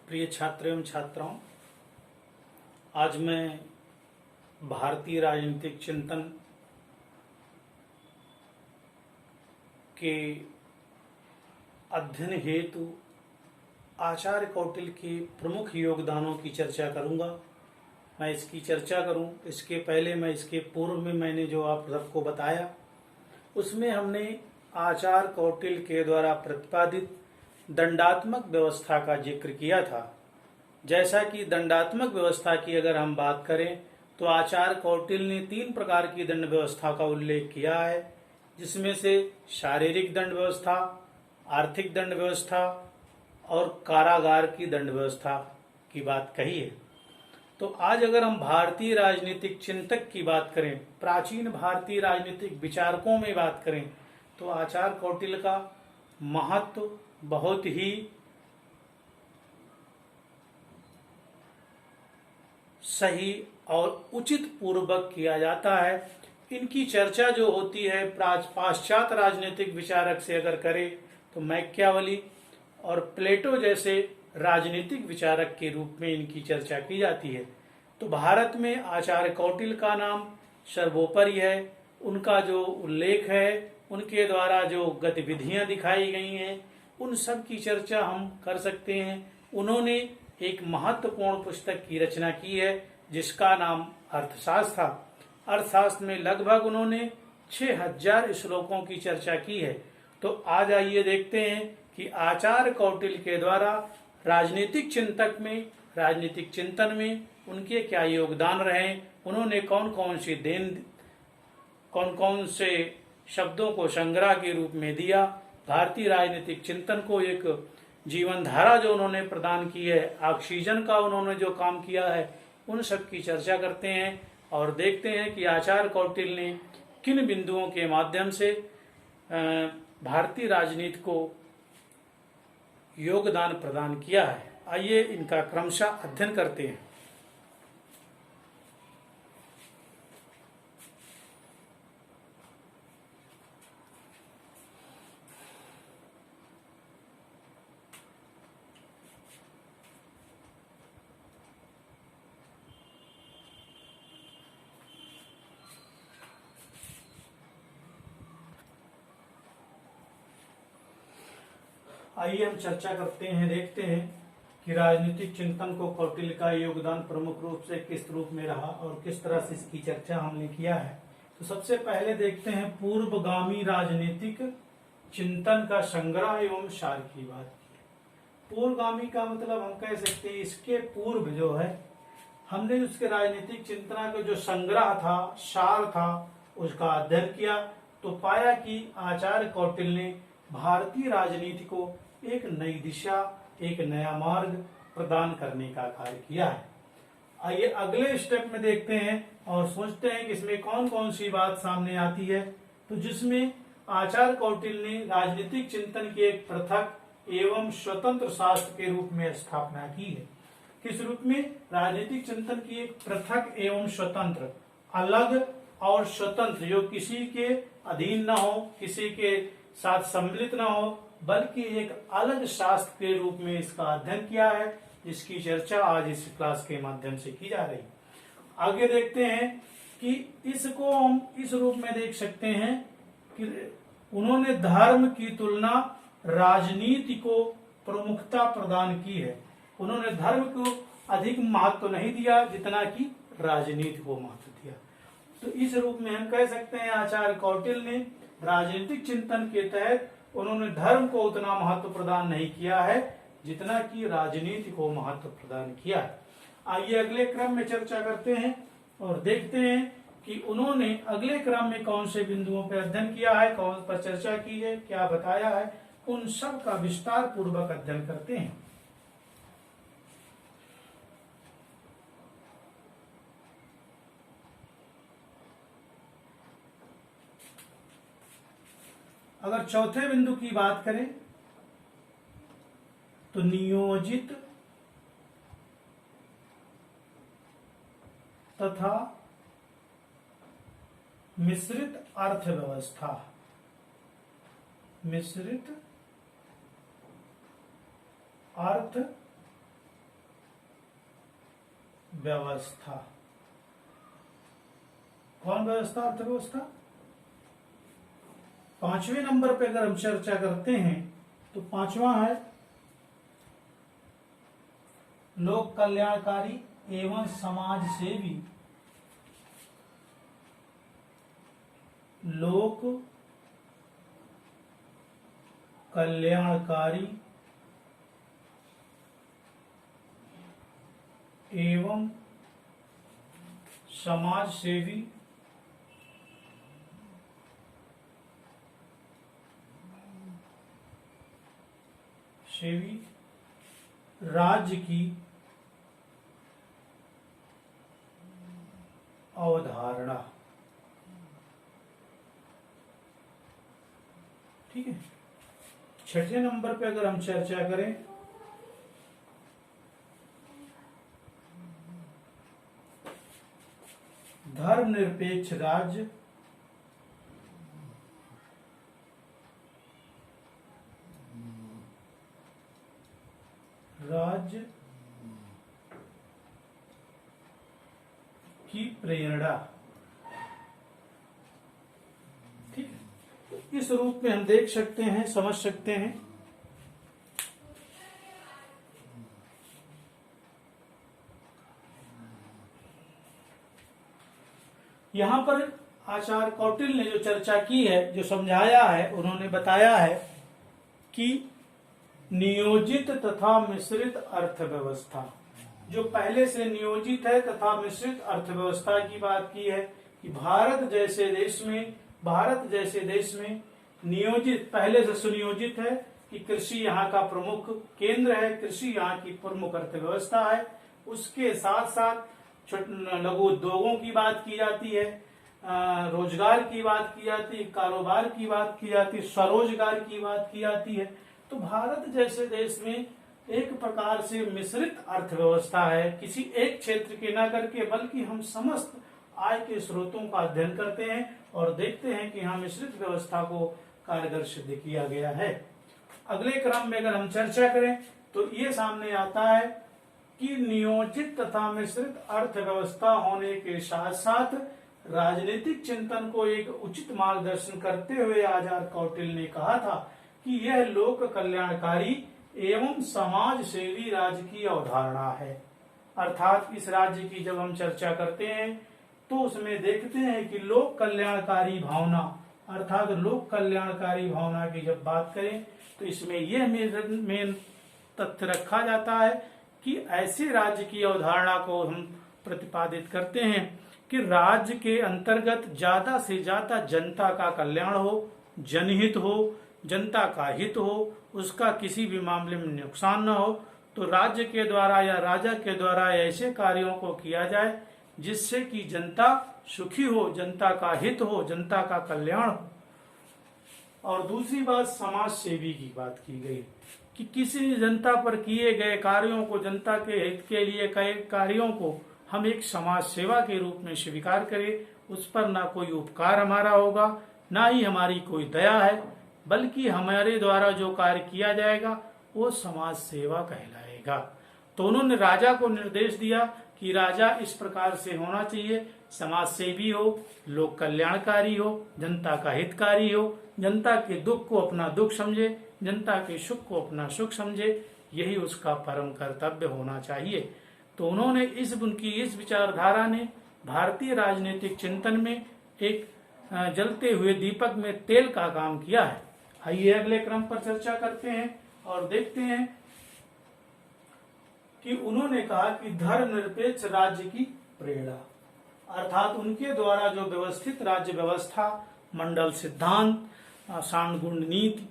प्रिय छात्र एवं छात्राओं, आज मैं भारतीय राजनीतिक चिंतन के अध्ययन हेतु आचार्य कौटिल्य के प्रमुख योगदानों की चर्चा करूंगा। मैं इसकी चर्चा करूं इसके पहले इसके पूर्व में मैंने जो आप सबको बताया उसमें हमने आचार्य कौटिल्य के द्वारा प्रतिपादित दंडात्मक व्यवस्था का जिक्र किया था। जैसा कि दंडात्मक व्यवस्था की अगर हम बात करें तो आचार्य कौटिल्य ने 3 प्रकार की दंड व्यवस्था का उल्लेख किया है, जिसमें से शारीरिक दंड व्यवस्था, आर्थिक दंड व्यवस्था और कारागार की दंड व्यवस्था की बात कही है। तो आज अगर हम भारतीय राजनीतिक चिंतक की बात करें, प्राचीन भारतीय राजनीतिक विचारकों में बात करें, तो आचार्य कौटिल्य का महत्व बहुत ही सही और उचित पूर्वक किया जाता है। इनकी चर्चा जो होती है पाश्चात्य राजनीतिक विचारक से अगर करें तो मैकियावेली और प्लेटो जैसे राजनीतिक विचारक के रूप में इनकी चर्चा की जाती है। तो भारत में आचार्य कौटिल्य का नाम सर्वोपरि है। उनका जो उल्लेख है, उनके द्वारा जो गतिविधियां दिखाई गई हैं, उन सब की चर्चा हम कर सकते हैं। उन्होंने एक महत्वपूर्ण पुस्तक की रचना की है जिसका नाम अर्थशास्त्र था। अर्थशास्त्र में लगभग उन्होंने 6000 श्लोकों की चर्चा की है। तो आज आइए देखते हैं कि आचार्य कौटिल्य के द्वारा राजनीतिक चिंतन में उनके क्या योगदान रहे, उन्होंने कौन कौन से शब्दों को संग्रह के रूप में दिया, भारतीय राजनीतिक चिंतन को एक जीवन धारा जो उन्होंने प्रदान की है, ऑक्सीजन का उन्होंने जो काम किया है, उन सब की चर्चा करते हैं और देखते हैं कि आचार्य कौटिल्य ने किन बिंदुओं के माध्यम से भारतीय राजनीति को योगदान प्रदान किया है। आइए इनका क्रमशः अध्ययन करते हैं। आइए हम चर्चा करते हैं, देखते हैं कि राजनीतिक चिंतन को कौटिल्य का योगदान प्रमुख रूप से किस रूप में रहा और किस तरह से इसकी चर्चा हमने किया है। तो सबसे पहले देखते हैं पूर्वगामी राजनीतिक चिंतन का संग्रह एवं सार की बात की। पूर्वगामी का मतलब हम कह सकते हैं इसके पूर्व जो है हमने उसके राजनीतिक चिंतना का जो संग्रह था, सार था, उसका अध्ययन किया तो पाया कि आचार्य कौटिल्य ने भारतीय राजनीति को एक नई दिशा, एक नया मार्ग प्रदान करने का कार्य किया है। आइए अगले स्टेप में देखते हैं और सोचते हैं कि इसमें कौन कौन सी बात सामने आती है। तो जिसमें आचार्य कौटिल्य ने राजनीतिक चिंतन की एक पृथक एवं स्वतंत्र शास्त्र के रूप में स्थापना की है। किस रूप में? राजनीतिक चिंतन की एक पृथक एवं स्वतंत्र, अलग और स्वतंत्र, जो किसी के अधीन न हो, किसी के साथ सम्मिलित न हो, बल्कि एक अलग शास्त्र के रूप में इसका अध्ययन किया है, जिसकी चर्चा आज इस क्लास के माध्यम से की जा रही है। आगे देखते हैं कि इसको हम इस रूप में देख सकते हैं कि उन्होंने धर्म की तुलना राजनीति को प्रमुखता प्रदान की है। उन्होंने धर्म को अधिक महत्व नहीं दिया जितना कि राजनीति को महत्व दिया। तो इस रूप में हम कह सकते हैं आचार्य कौटिल्य ने राजनीतिक चिंतन के तहत उन्होंने धर्म को उतना महत्व प्रदान नहीं किया है जितना कि राजनीति को महत्व प्रदान किया है। आइए अगले क्रम में चर्चा करते हैं और देखते हैं कि उन्होंने अगले क्रम में कौन से बिंदुओं पर अध्ययन किया है, कौन पर चर्चा की है, क्या बताया है, उन सब का विस्तार पूर्वक अध्ययन करते हैं। अगर चौथे बिंदु की बात करें तो नियोजित तथा मिश्रित अर्थव्यवस्था, मिश्रित अर्थ व्यवस्था। कौन व्यवस्था? अर्थव्यवस्था। 5वें नंबर पे अगर हम चर्चा करते हैं तो 5वां है लोक कल्याणकारी एवं समाज सेवी। लोक कल्याणकारी एवं समाज सेवी राज्य की अवधारणा। ठीक है। 6ठे नंबर पे अगर हम चर्चा करें धर्मनिरपेक्ष राज्य की प्रेरणा। ठीक है। इस रूप में हम देख सकते हैं, समझ सकते हैं। यहां पर आचार्य कौटिल्य ने जो चर्चा की है, जो समझाया है, उन्होंने बताया है कि नियोजित तथा मिश्रित अर्थव्यवस्था, जो पहले से नियोजित है तथा मिश्रित अर्थव्यवस्था की बात की है कि भारत जैसे देश में नियोजित, पहले से सुनियोजित है कि कृषि यहाँ का प्रमुख केंद्र है, कृषि यहाँ की प्रमुख अर्थव्यवस्था है। उसके साथ साथ लघु उद्योगों की बात की जाती है, रोजगार की बात की जाती है, कारोबार की बात की जाती है, स्वरोजगार की बात की जाती है। तो भारत जैसे देश में एक प्रकार से मिश्रित अर्थव्यवस्था है, किसी एक क्षेत्र के ना करके, बल्कि हम समस्त आय के स्रोतों का अध्ययन करते हैं और देखते हैं कि यहाँ मिश्रित व्यवस्था को कारगर सिद्ध किया गया है। अगले क्रम में अगर हम चर्चा करें तो ये सामने आता है कि नियोजित तथा मिश्रित अर्थव्यवस्था होने के साथ साथ राजनीतिक चिंतन को एक उचित मार्गदर्शन करते हुए आचार्य कौटिल्य ने कहा था कि यह लोक कल्याणकारी एवं समाज सेवी राज्य की अवधारणा है। अर्थात इस राज्य की जब हम चर्चा करते हैं तो उसमें देखते हैं कि लोक कल्याणकारी भावना, अर्थात लोक कल्याणकारी भावना की जब बात करें तो इसमें यह मेन तथ्य रखा जाता है कि ऐसे राज्य की अवधारणा को हम प्रतिपादित करते हैं कि राज्य के अंतर्गत ज्यादा से ज्यादा जनता का कल्याण हो, जनहित हो, जनता का हित हो, उसका किसी भी मामले में नुकसान न हो। तो राज्य के द्वारा या राजा के द्वारा ऐसे कार्यों को किया जाए जिससे कि जनता सुखी हो, जनता का हित हो, जनता का कल्याण हो। और दूसरी बात समाज सेवी की बात की गई कि किसी जनता पर किए गए कार्यों को, जनता के हित के लिए कई कार्यों को हम एक समाज सेवा के रूप में स्वीकार करें। उस पर ना कोई उपकार हमारा होगा, ना ही हमारी कोई दया है, बल्कि हमारे द्वारा जो कार्य किया जाएगा वो समाज सेवा कहलाएगा। तो उन्होंने राजा को निर्देश दिया कि राजा इस प्रकार से होना चाहिए, समाज सेवी हो, लोक कल्याणकारी हो, जनता का हितकारी हो, जनता के दुख को अपना दुख समझे, जनता के सुख को अपना सुख समझे, यही उसका परम कर्तव्य होना चाहिए। तो उन्होंने उनकी इस विचारधारा ने भारतीय राजनीतिक चिंतन में एक जलते हुए दीपक में तेल का काम किया है। आइए अगले क्रम पर चर्चा करते हैं और देखते हैं कि उन्होंने कहा कि धर्मनिरपेक्ष राज्य की प्रेरणा, अर्थात उनके द्वारा जो व्यवस्थित राज्य व्यवस्था, मंडल सिद्धांत, साणगुण नीति,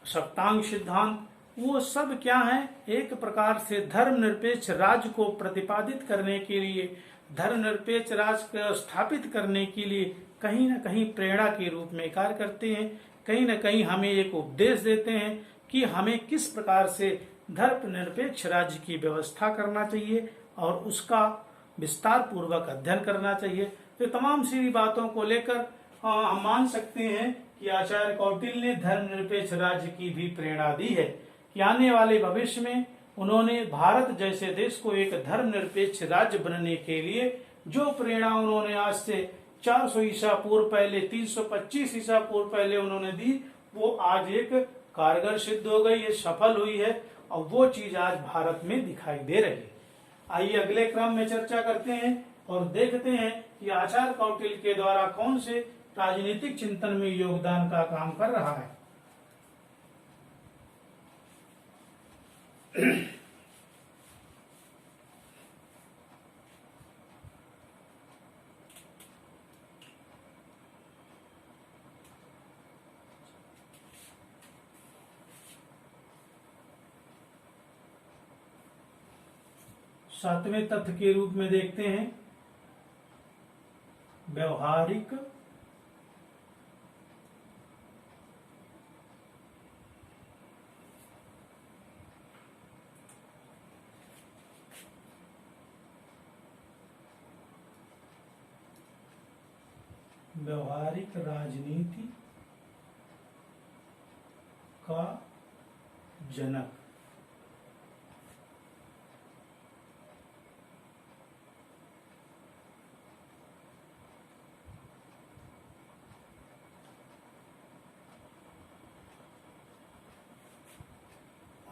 सप्तांग सिद्धांत, वो सब क्या है, एक प्रकार से धर्मनिरपेक्ष राज्य को प्रतिपादित करने के लिए, धर्मनिरपेक्ष राज्य को स्थापित करने के लिए कहीं न कहीं प्रेरणा के रूप में कार्य करते हैं, कहीं न कहीं हमें एक उपदेश देते हैं कि हमें किस प्रकार से धर्मनिरपेक्ष राज्य की व्यवस्था करना चाहिए और उसका विस्तार पूर्वक अध्ययन करना चाहिए। तो तमाम सी बातों को लेकर हम मान सकते हैं कि आचार्य कौटिल्य ने धर्मनिरपेक्ष राज्य की भी प्रेरणा दी है कि आने वाले भविष्य में उन्होंने भारत जैसे देश को एक धर्मनिरपेक्ष राज्य बनने के लिए जो प्रेरणा उन्होंने आज से 400 ईसा पूर्व पहले, 325 ईसा पूर्व पहले उन्होंने दी, वो आज एक कारगर सिद्ध हो गई है, सफल हुई है, और वो चीज आज भारत में दिखाई दे रही है। आइए अगले क्रम में चर्चा करते हैं और देखते हैं कि आचार्य कौटिल्य के द्वारा कौन से राजनीतिक चिंतन में योगदान का काम कर रहा है। सातवें तथ्य के रूप में देखते हैं व्यवहारिक राजनीति का जनक।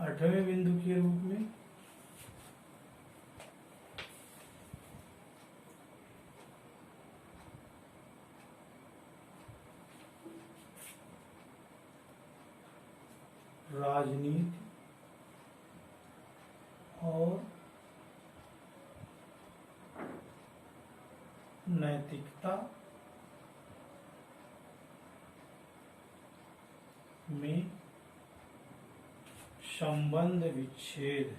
आठवें बिंदु के रूप में राजनीति और नैतिकता में संबंध विच्छेद।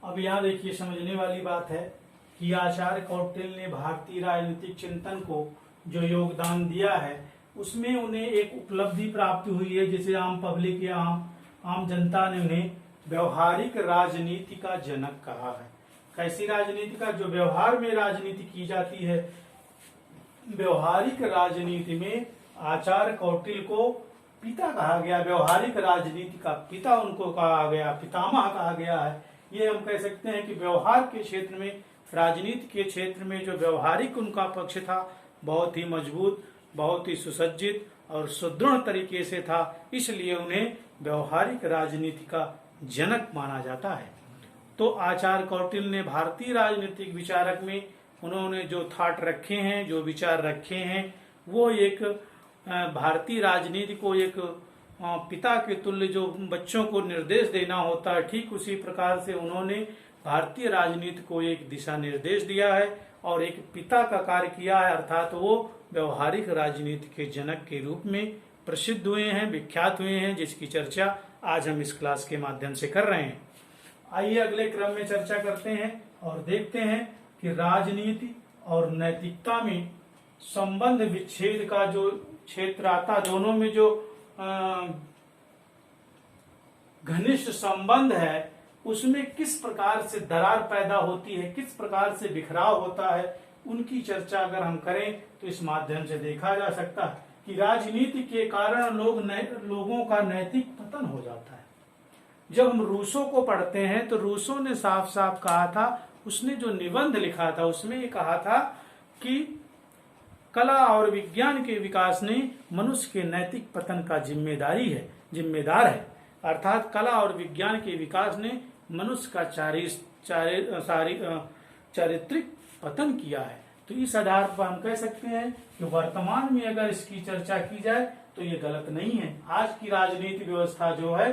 अब यहाँ देखिए समझने वाली बात है कि आचार्य कौटिल्य ने भारतीय राजनीतिक चिंतन को जो योगदान दिया है उसमें उन्हें एक उपलब्धि प्राप्त हुई है, जिसे आम पब्लिक या आम जनता ने उन्हें व्यवहारिक राजनीति का जनक कहा है। कैसी राजनीति का? जो व्यवहार में राजनीति की जाती है। व्यवहारिक राजनीति में आचार्य कौटिल्य को पिता कहा गया, व्यवहारिक राजनीति का पिता उनको कहा गया, पितामह कहा गया है। ये हम कह सकते हैं कि व्यवहार के क्षेत्र में, राजनीति के क्षेत्र में जो व्यवहारिक उनका पक्ष था बहुत ही मजबूत, बहुत ही सुसज्जित और सुदृढ़ तरीके से था, इसलिए उन्हें व्यवहारिक राजनीति का जनक माना जाता है। तो आचार्य कौटिल्य ने भारतीय राजनीतिक विचारक में उन्होंने जो थाट रखे हैं, जो विचार रखे हैं, वो एक भारतीय राजनीति को एक पिता के तुल्य जो बच्चों को निर्देश देना होता है, ठीक उसी प्रकार से उन्होंने भारतीय राजनीति को एक दिशा निर्देश दिया है और एक पिता का कार्य किया है, अर्थात वो व्यवहारिक राजनीति के जनक के रूप में प्रसिद्ध हुए हैं, विख्यात हुए हैं, जिसकी चर्चा आज हम इस क्लास के माध्यम से कर रहे हैं। आइए अगले क्रम में चर्चा करते हैं और देखते हैं कि राजनीति और नैतिकता में संबंध विच्छेद का जो क्षेत्र आता, दोनों में जो घनिष्ठ संबंध है उसमें किस प्रकार से दरार पैदा होती है, किस प्रकार से बिखराव होता है, उनकी चर्चा अगर हम करें तो इस माध्यम से देखा जा सकता है कि राजनीति के कारण लोगों का नैतिक पतन हो जाता है। जब हम रूसो को पढ़ते हैं तो रूसो ने साफ साफ कहा था, उसने जो निबंध लिखा था उसमें ये कहा था कि कला और विज्ञान के विकास ने मनुष्य के नैतिक पतन का जिम्मेदार है। अर्थात कला और विज्ञान के विकास ने मनुष्य का चारित्रिक पतन किया है। तो इस आधार पर हम कह सकते हैं कि वर्तमान में अगर इसकी चर्चा की जाए तो ये गलत नहीं है। आज की राजनीतिक व्यवस्था जो है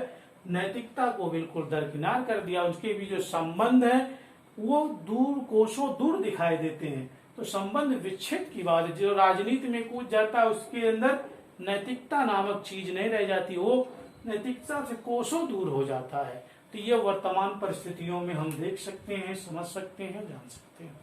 नैतिकता को बिल्कुल दरकिनार कर दिया, उसके भी जो संबंध है वो दूर कोसों दूर दिखाई देते हैं। तो संबंध विच्छेद की बात है, जो राजनीति में कूद जाता है उसके अंदर नैतिकता नामक चीज नहीं रह जाती, वो नैतिकता से कोसों दूर हो जाता है। तो ये वर्तमान परिस्थितियों में हम देख सकते हैं, समझ सकते हैं, जान सकते हैं।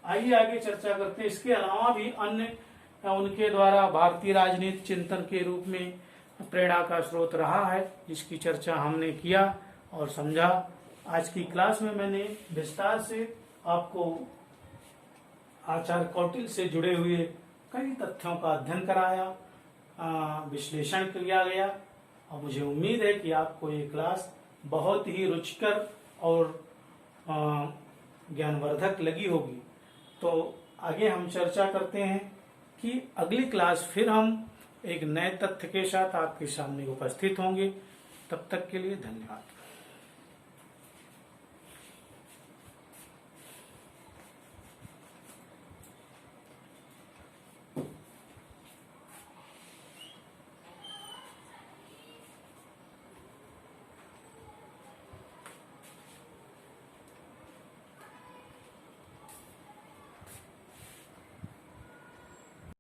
आइए आगे चर्चा करते हैं। इसके अलावा भी अन्य उनके द्वारा भारतीय राजनीति चिंतन के रूप में प्रेरणा का स्रोत रहा है, जिसकी चर्चा हमने किया और समझा। आज की क्लास में मैंने विस्तार से आपको आचार्य कौटिल्य से जुड़े हुए कई तथ्यों का अध्ययन कराया, विश्लेषण किया गया, और मुझे उम्मीद है कि आपको ये क्लास बहुत ही रुचिकर और ज्ञानवर्धक लगी होगी। तो आगे हम चर्चा करते हैं कि अगली क्लास फिर हम एक नए तथ्य के साथ आपके सामने उपस्थित होंगे। तब तक के लिए धन्यवाद।